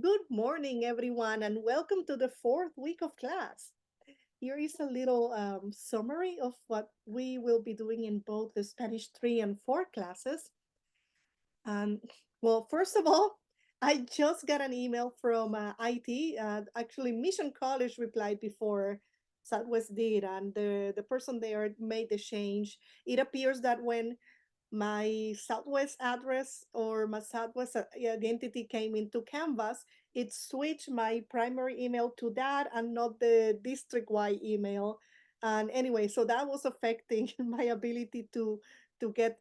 Good morning, everyone, and welcome to the fourth week of class. Here is a little summary of what we will be doing in both the Spanish 3 and 4 classes. And well, first of all, I just got an email from IT. Actually, Mission College replied before Southwest did, and the person there made the change. It appears that when my Southwest address or my Southwest identity came into Canvas, it switched my primary email to that and not the district-wide email. And anyway, so that was affecting my ability to get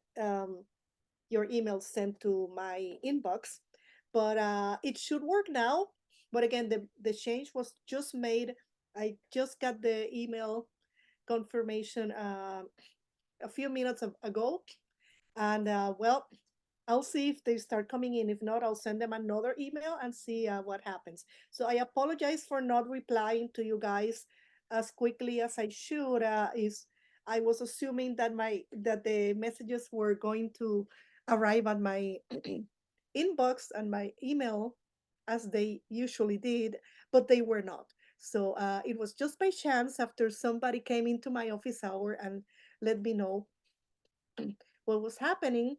your email sent to my inbox. But it should work now. But again, the change was just made. I just got the email confirmation a few minutes ago, and well, I'll see if they start coming in. If not, I'll send them another email and see what happens. So I apologize for not replying to you guys as quickly as I should. Is I was assuming that the messages were going to arrive at my inbox and my email as they usually did, but they were not. So it was just by chance after somebody came into my office hour and let me know what was happening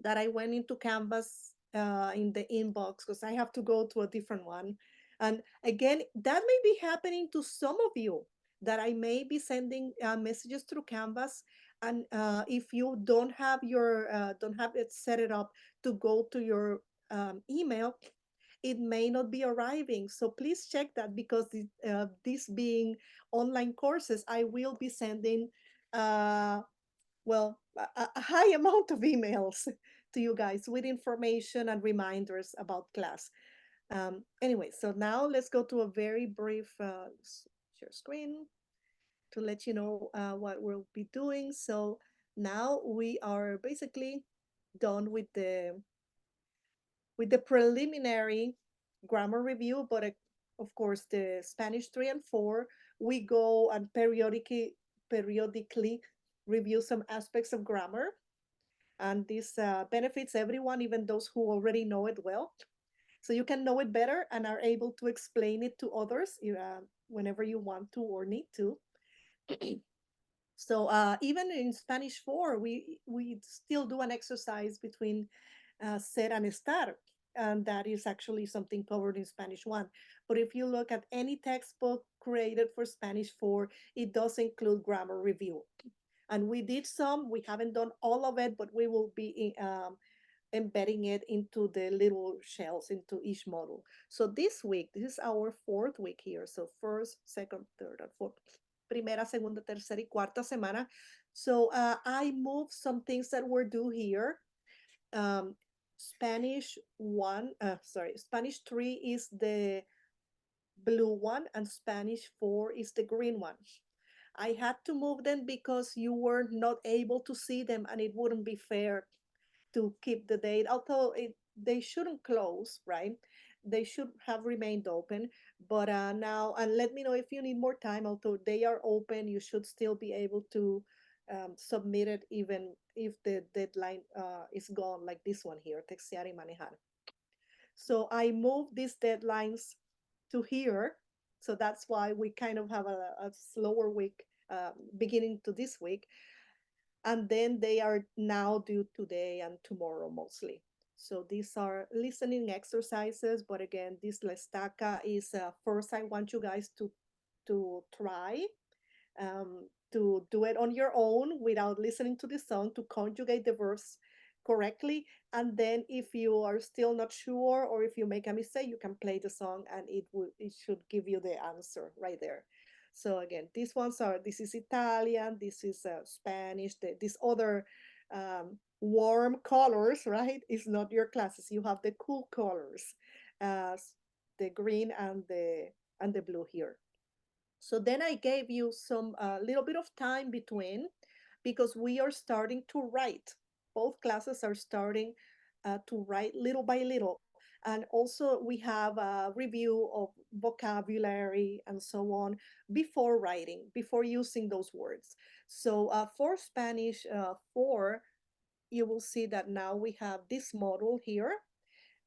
that I went into Canvas in the inbox because I have to go to a different one. And again, that may be happening to some of you that I may be sending messages through Canvas. And if you don't have it set it up to go to your email, it may not be arriving. So please check that because this being online courses, I will be sending well, a high amount of emails to you guys with information and reminders about class. Anyway, so now let's go to a very brief share screen to let you know what we'll be doing. So now we are basically done with the preliminary grammar review, but of course the Spanish 3 and 4, we go and periodically review some aspects of grammar, and this benefits everyone, even those who already know it well. So you can know it better and are able to explain it to others whenever you want to or need to. So even in Spanish 4, we still do an exercise between ser and estar, and that is actually something covered in Spanish 1. But if you look at any textbook created for Spanish 4, it does include grammar review. And we did some, we haven't done all of it, but we will be embedding it into the little shells into each model. So this week, this is our fourth week here. So first, second, third, and fourth. Primera, segunda, tercera, y cuarta semana. So I moved some things that were due here. Um, Spanish 1, Spanish 3 is the blue one, and Spanish 4 is the green one. I had to move them because you were not able to see them, and it wouldn't be fair to keep the date, although they shouldn't close, right? They should have remained open. But now, and let me know if you need more time, although they are open, you should still be able to submit it even if the deadline is gone, like this one here, textear y manejar. So I moved these deadlines to here. So that's why we kind of have a slower week beginning to this week, and then they are now due today and tomorrow mostly. So these are listening exercises, but again, this Lestaca is first I want you guys to try to do it on your own without listening to the song, to conjugate the verbs correctly. And then if you are still not sure, or if you make a mistake, you can play the song and it should give you the answer right there. So again, this is Italian, this is Spanish, these other warm colors, right? It's not your classes. You have the cool colors, uh, the green and the blue here. So then I gave you some little bit of time between, because we are starting to write. Both classes are starting to write little by little. And also we have a review of vocabulary and so on before writing, before using those words. So for Spanish 4, you will see that now we have this model here.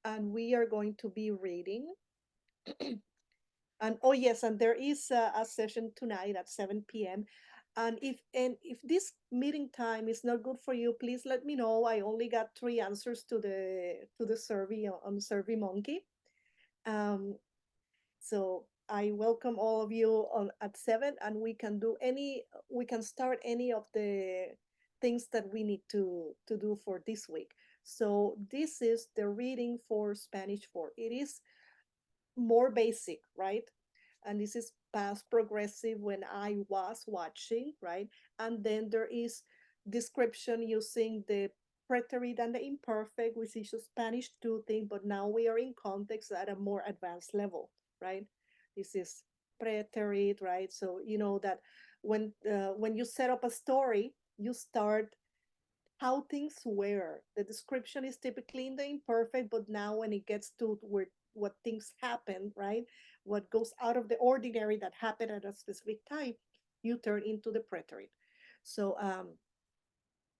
and we are going to be reading. And oh yes, and there is a session tonight at 7 p.m. And if this meeting time is not good for you, please let me know. I only got three answers to the survey on Survey Monkey. Um, so I welcome all of you on at 7, and we can start any of the things that we need to do for this week. So this is the reading for Spanish 4. It is more basic, right? And this is past progressive when I was watching, right? And then there is description using the preterite and the imperfect, which is a Spanish 2 thing, but now we are in context at a more advanced level, right? This is preterite, right? So you know that when you set up a story, you start how things were. The description is typically in the imperfect, but now when it gets to where what things happen, right? What goes out of the ordinary that happened at a specific time, you turn into the preterite. So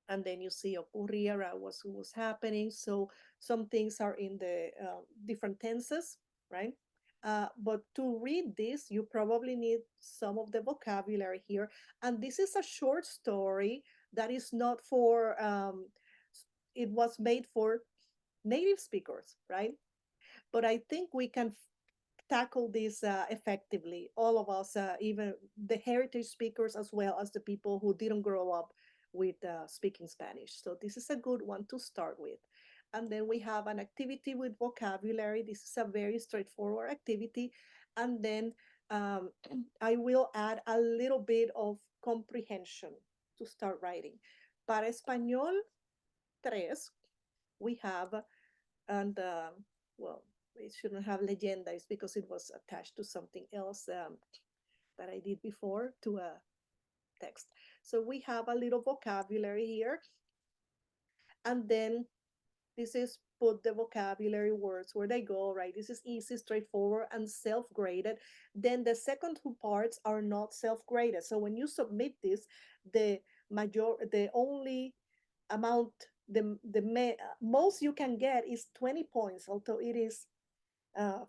and then you see ocurría was what was happening. So some things are in the different tenses, right? But to read this, you probably need some of the vocabulary here. And this is a short story that is not for, it was made for native speakers, right? But I think we can tackle this effectively. All of us, even the heritage speakers, as well as the people who didn't grow up with speaking Spanish. So this is a good one to start with. And then we have an activity with vocabulary. This is a very straightforward activity. And then um, I will add a little bit of comprehension to start writing. Para español 3, we have, and well, it shouldn't have leyenda, it's because it was attached to something else that I did before to a text. So we have a little vocabulary here, and then this is put the vocabulary words where they go, right? This is easy, straightforward, and self-graded. Then the second two parts are not self-graded. So when you submit this, the the only amount, most you can get is 20 points, although it is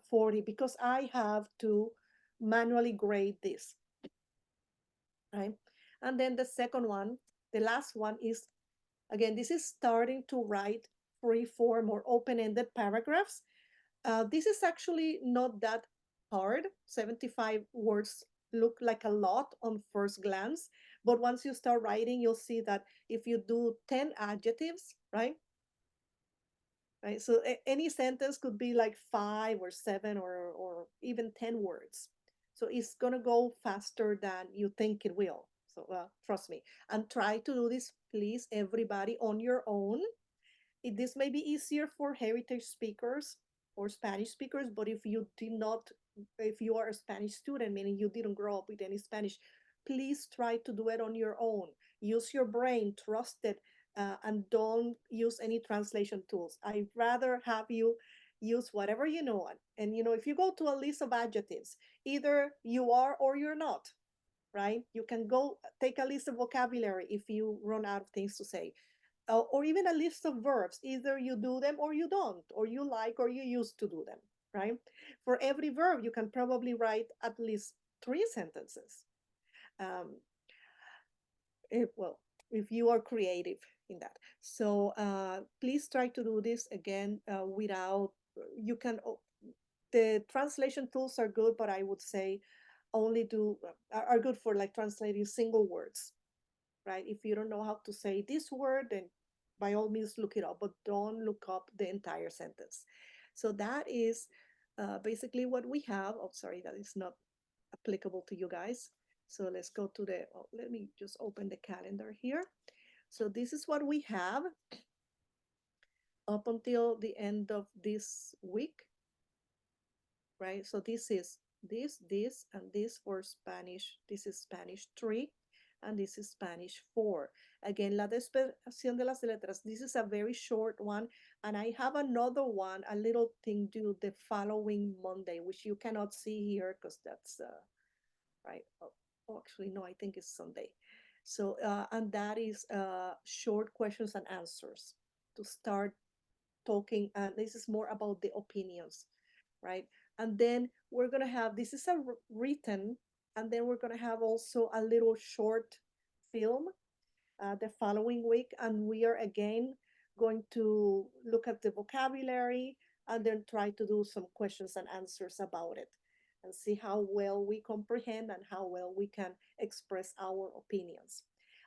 40, because I have to manually grade this, right? And then the second one, the last one is, again, this is starting to write free form or open-ended paragraphs. This is actually not that hard. 75 words look like a lot on first glance, but once you start writing, you'll see that if you do 10 adjectives, right? Right. So any sentence could be like 5 or 7 or even 10 words. So it's going to go faster than you think it will. So trust me, and try to do this, please, everybody, on your own. This may be easier for heritage speakers or Spanish speakers, but if you did not, if you are a Spanish student, meaning you didn't grow up with any Spanish, please try to do it on your own. Use your brain, trust it, and don't use any translation tools. I'd rather have you use whatever you know. And you know, if you go to a list of adjectives, either you are or you're not, right? You can go take a list of vocabulary if you run out of things to say, or even a list of verbs. Either you do them or you don't, or you like or you used to do them, right? For every verb, you can probably write at least 3 sentences. Um, well, if you are creative in that. So please try to do this again without, you can, the translation tools are good, but I would say only do, are good for like translating single words, right? If you don't know how to say this word, then by all means look it up, but don't look up the entire sentence. So that is basically what we have. Oh, sorry, that is not applicable to you guys. So let's go to the, oh, let me just open the calendar here. So this is what we have up until the end of this week, right? So this is this, and this for Spanish. This is Spanish 3, and this is Spanish 4. Again, la desesperación de las letras. This is a very short one, and I have another one, a little thing due the following Monday, which you cannot see here because that's right. Oh, actually, no, I think it's Sunday. So, and that is short questions and answers to start talking, and this is more about the opinions, right? And then we're going to have, this is a written, and then we're going to have also a little short film the following week, and we are again going to look at the vocabulary and then try to do some questions and answers about it and see how well we comprehend and how well we can express our opinions.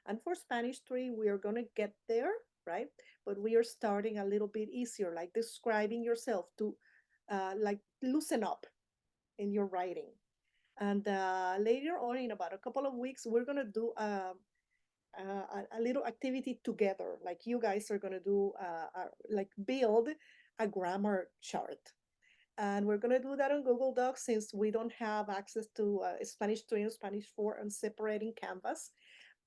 And for Spanish 3, we are going to get there, right? But we are starting a little bit easier, like describing yourself to like loosen up in your writing. And later on, in about a couple of weeks, we're going to do a little activity together. Like you guys are going to do, like build a grammar chart. And we're going to do that on Google Docs since we don't have access to Spanish 3 and Spanish 4 and separating Canvas.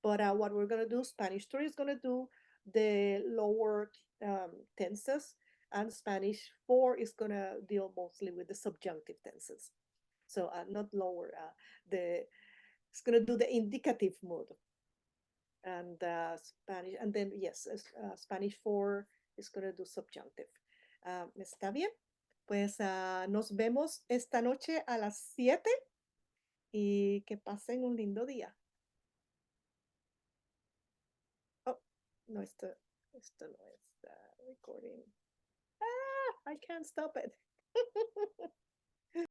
But what we're going to do, Spanish 3 is going to do the lower tenses, and Spanish 4 is going to deal mostly with the subjunctive tenses. So not lower, the it's going to do the indicative mood, and Spanish, and then yes, Spanish 4 is going to do subjunctive. ¿Está bien? Pues nos vemos esta noche a las 7 y que pasen un lindo día. Oh, no, esto no es recording. Ah, I can't stop it.